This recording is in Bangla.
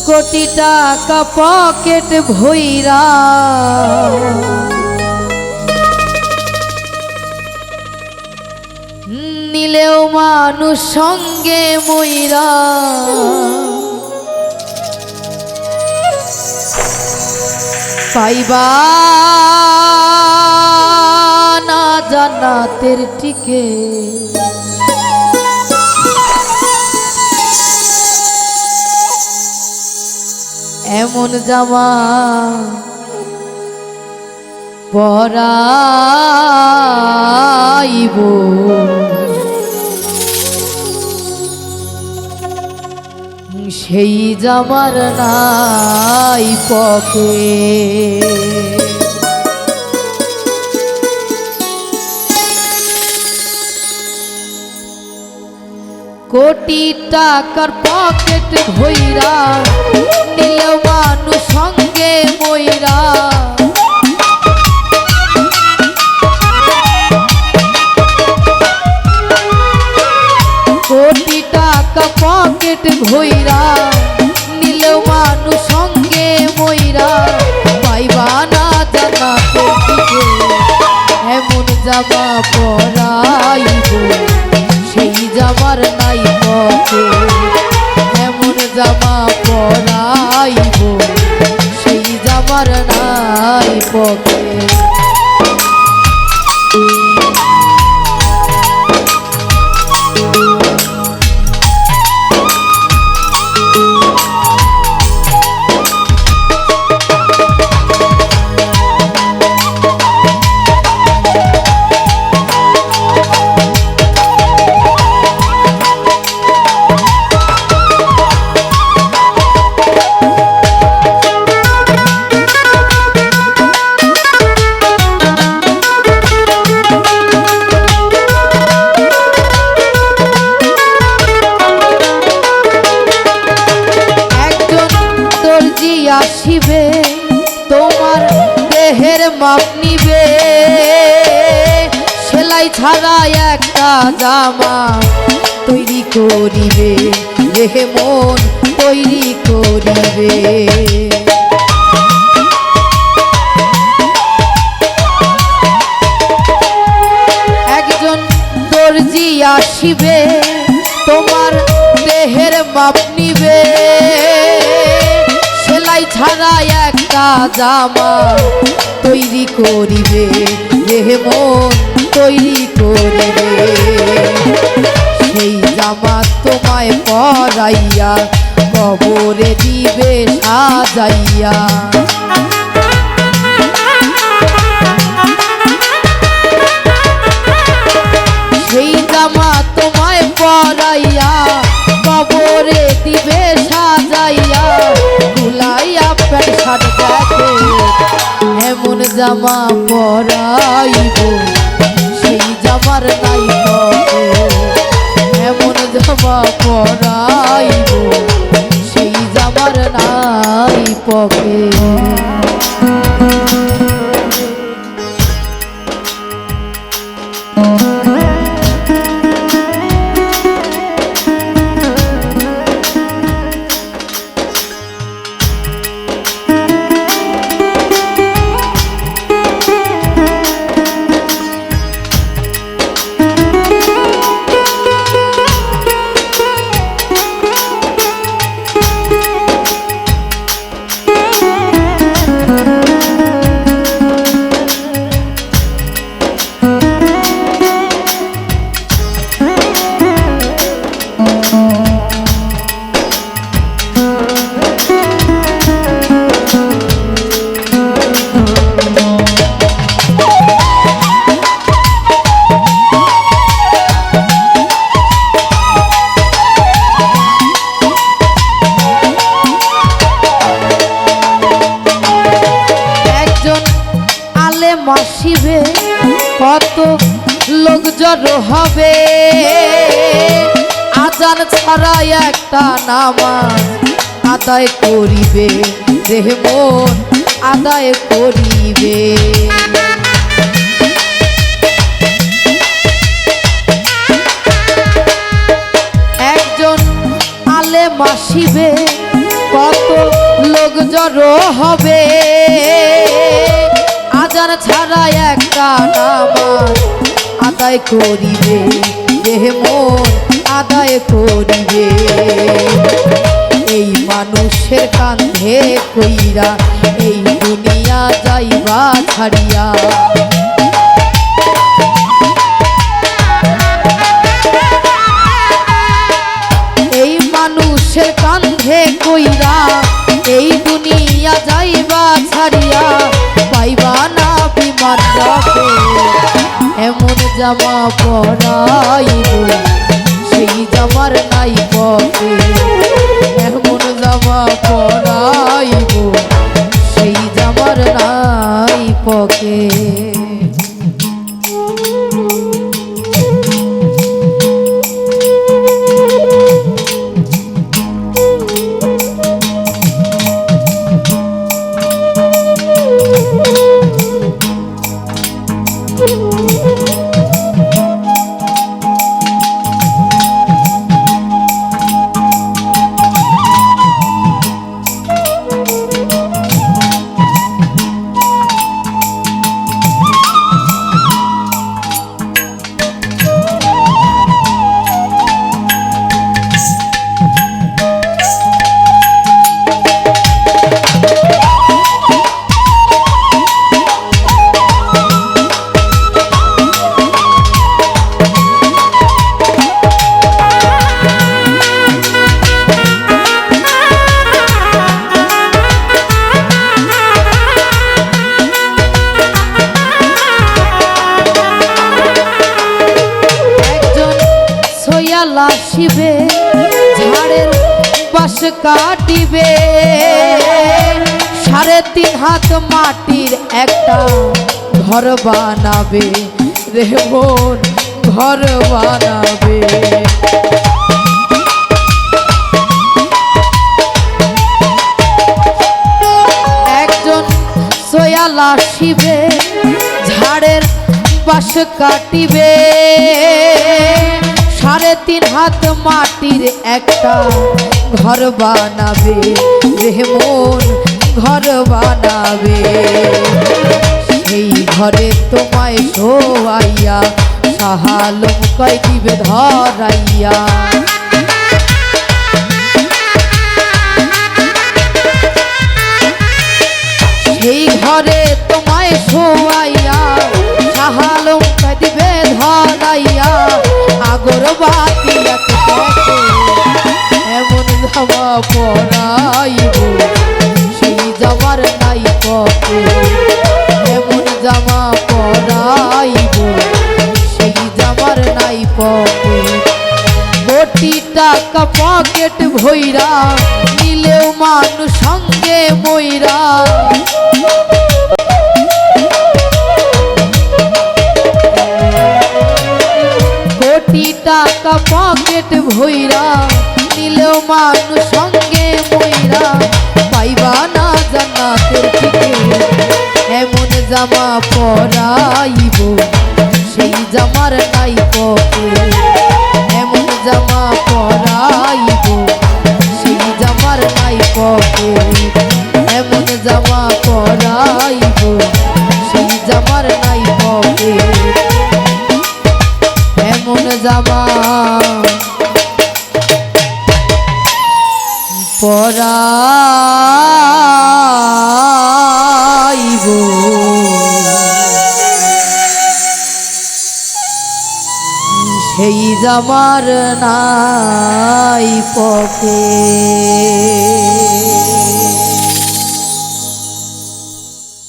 কোটি টাকা পকেট ভইরা নিলেও মানুষ সঙ্গে মইরা পাইবা না জান্নাতের টিকে এমন জামা পরাইব সেই জামার নাই পকে কোটি টাকার পকেট ভইরা নিলেও মানুষ সঙ্গে মইরা কোটি টাকা পকেট ভইরা নিলেও মানুষ সঙ্গে মইরা পাইবা না জান্নাতের টিকে এমন জামা পরাইব সেই জামার নাই পকে এমন জামা পরাইব সেই জামার নাই পকে আসিবে তোমার দেহের মাপ নিবে সেলাই ছাড়া একটা জামা তৈরি করিবে দেহে মন তৈরি করিবে একজন দর্জি আসিবে তোমার দেহের মাপ নিবে সেলাই ছাড়া একটা জামা তৈরি করিবে দেহে মন তৈরি করিবে সেই জামা তোমায় পরাইয়া কবরে দিবে সাজাইয়া সেই জামা তোমায় পরাইয়া কবরে দিবে সাজাইয়া গুলাইয়া প্যান্ট শার্ট দেখে এমন জামা পরাইব সেই জামার নাই পকে এমন জামা পরাইব সেই জামার নাই পকে আসিবে কত লোক জড়ো হবে আজান ছাড়া একটা নামাজ আদায় করিবে দেহে মন আদায় করিবে একজন আলেম আসিবে কত লোক জড়ো হবে, আজান ছাড়া একটা নামাজ আদায় করিবে, দেহ মন আদায় করিবে। এই মানুষের কান্ধে কইরা এই দুনিয়া যাইবা ছাড়িয়া, এই মানুষের কান্ধে কইরা এই দুনিয়া যাইবা ছাড়িয়া, পাইবা না বিমান রাখে এমন জামা পরাইব সেই জামার নাই পকে, এমন জামা পরাইব সেই জামার নাই পকে। আসিবে ঝাড়ের বাস কাটিবে, 3.5 হাত মাটির একটা ঘর বানাবে, রে মন ঘর বানাবে। একজন সোয়াল আসিবে ঝাড়ের বাস কাটিবে, 3.5 হাত মাটির একটা ঘর বানাবে, রেহমন ঘর বানাবে। সেই ঘরে তোমায় শোয়াইয়া সাহালম কয় দিবে ধরাইয়া, সেই ঘরে তোমায় শোয়াইয়া সাহালম কয় দিবে ধরাইয়া, আগরবাতি এমন জামা পরাইব সেই জামার নাই পকে, এমন জামা পরাইব সেই জামার নাই পকে। কোটি টাকা পকেট ভইরা নিলেও মানুষ সঙ্গে মইরা, কোটি টাকা পকেট ভইরা নিলেও মানুষ সঙ্গে মইরা, পাইবা না জান্নাতের টিকিট এমন জামা পরাইব সেই জামার নাই পকে, এমন জামা পরাইব সেই জামার নাই পকে, এমন জামা পরাইব সেই জামার নাই পকে, এমন জামা পরাইব সেই জামার নাই পকে।